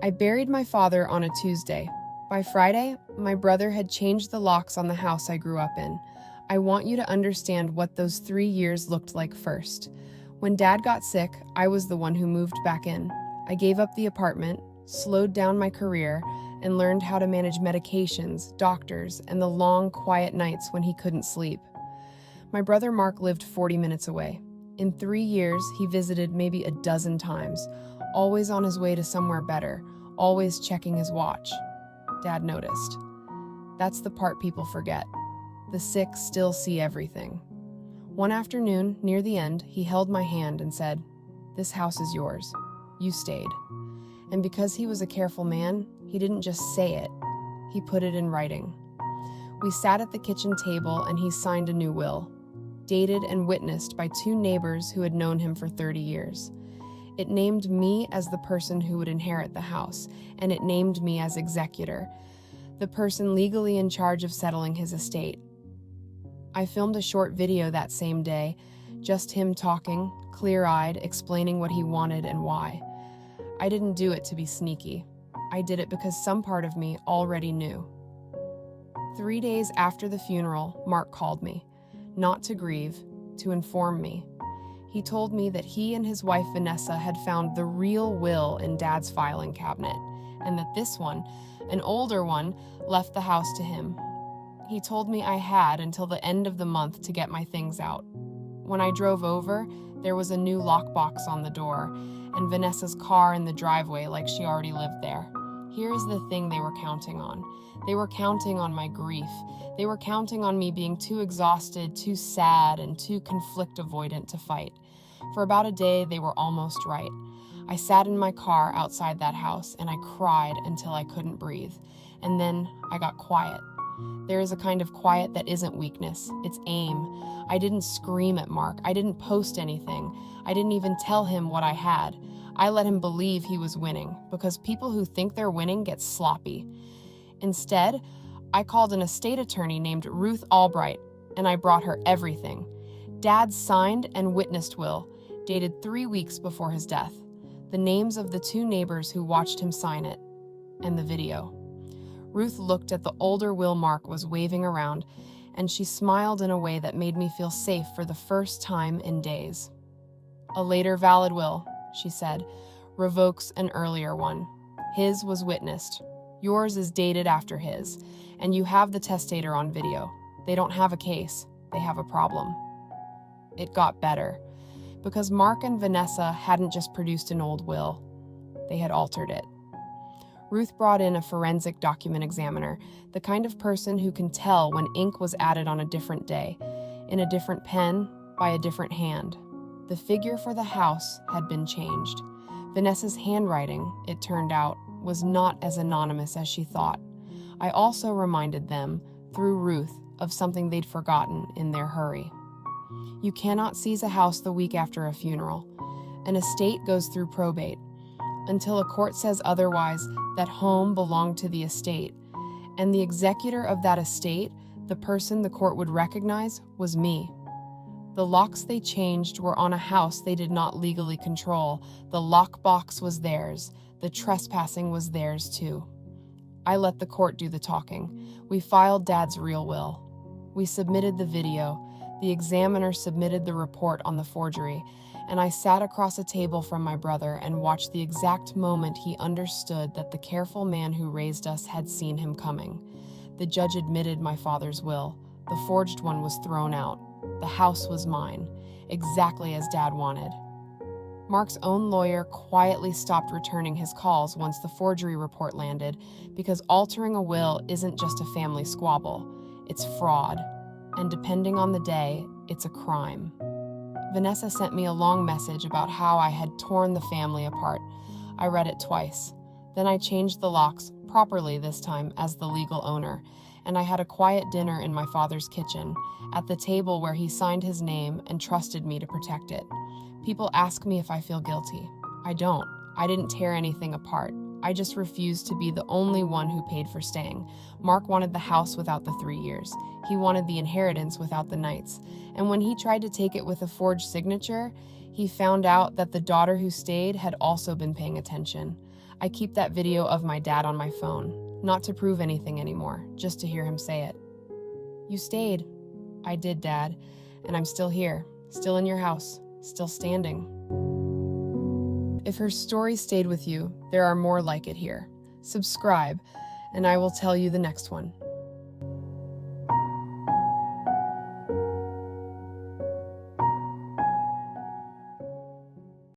I buried my father on a Tuesday. By Friday, my brother had changed the locks on the house I grew up in. I want you to understand what those 3 years looked like first. When Dad got sick, I was the one who moved back in. I gave up the apartment, slowed down my career, and learned how to manage medications, doctors, and the long, quiet nights when he couldn't sleep. My brother Mark lived 40 minutes away. In 3 years, he visited maybe a dozen times, always on his way to somewhere better, always checking his watch. Dad noticed. That's the part people forget. The sick still see everything. One afternoon, near the end, he held my hand and said, "This house is yours. You stayed." And because he was a careful man, he didn't just say it. He put it in writing. We sat at the kitchen table and he signed a new will, dated and witnessed by 2 neighbors who had known him for 30 years. It named me as the person who would inherit the house, and it named me as executor, the person legally in charge of settling his estate. I filmed a short video that same day, just him talking, clear-eyed, explaining what he wanted and why. I didn't do it to be sneaky. I did it because some part of me already knew. 3 days after the funeral, Mark called me, not to grieve, to inform me. He told me that he and his wife Vanessa had found the real will in Dad's filing cabinet, and that this one, an older one, left the house to him. He told me I had until the end of the month to get my things out. When I drove over, there was a new lockbox on the door, and Vanessa's car in the driveway like she already lived there. Here's the thing they were counting on. They were counting on my grief. They were counting on me being too exhausted, too sad, and too conflict avoidant to fight. For about a day, they were almost right. I sat in my car outside that house, and I cried until I couldn't breathe. And then I got quiet. There is a kind of quiet that isn't weakness, it's aim. I didn't scream at Mark. I didn't post anything. I didn't even tell him what I had. I let him believe he was winning, because people who think they're winning get sloppy. Instead, I called an estate attorney named Ruth Albright, and I brought her everything. Dad's signed and witnessed will, dated 3 weeks before his death, the names of the 2 neighbors who watched him sign it, and the video. Ruth looked at the older will Mark was waving around, and she smiled in a way that made me feel safe for the first time in days. "A later valid will," she said, "revokes an earlier one. His was witnessed. Yours is dated after his, and you have the testator on video. They don't have a case, they have a problem." It got better, because Mark and Vanessa hadn't just produced an old will, they had altered it. Ruth brought in a forensic document examiner, the kind of person who can tell when ink was added on a different day, in a different pen, by a different hand. The figure for the house had been changed. Vanessa's handwriting, it turned out, was not as anonymous as she thought. I also reminded them, through Ruth, of something they'd forgotten in their hurry. You cannot seize a house the week after a funeral. An estate goes through probate. Until a court says otherwise, that home belonged to the estate, and the executor of that estate, the person the court would recognize, was me. The locks they changed were on a house they did not legally control. The lockbox was theirs. The trespassing was theirs too. I let the court do the talking. We filed Dad's real will. We submitted the video. The examiner submitted the report on the forgery, and I sat across a table from my brother and watched the exact moment he understood that the careful man who raised us had seen him coming. The judge admitted my father's will. The forged one was thrown out. The house was mine, exactly as Dad wanted. Mark's own lawyer quietly stopped returning his calls once the forgery report landed, because altering a will isn't just a family squabble, it's fraud, and depending on the day, it's a crime. Vanessa sent me a long message about how I had torn the family apart. I read it twice. Then I changed the locks, properly this time, as the legal owner, and I had a quiet dinner in my father's kitchen, at the table where he signed his name and trusted me to protect it. People ask me if I feel guilty. I don't. I didn't tear anything apart. I just refused to be the only one who paid for staying. Mark wanted the house without the 3 years. He wanted the inheritance without the nights. And when he tried to take it with a forged signature, he found out that the daughter who stayed had also been paying attention. I keep that video of my dad on my phone, not to prove anything anymore, just to hear him say it. You stayed. I did, Dad, and I'm still here, still in your house, still standing. If her story stayed with you, there are more like it here. Subscribe, and I will tell you the next one.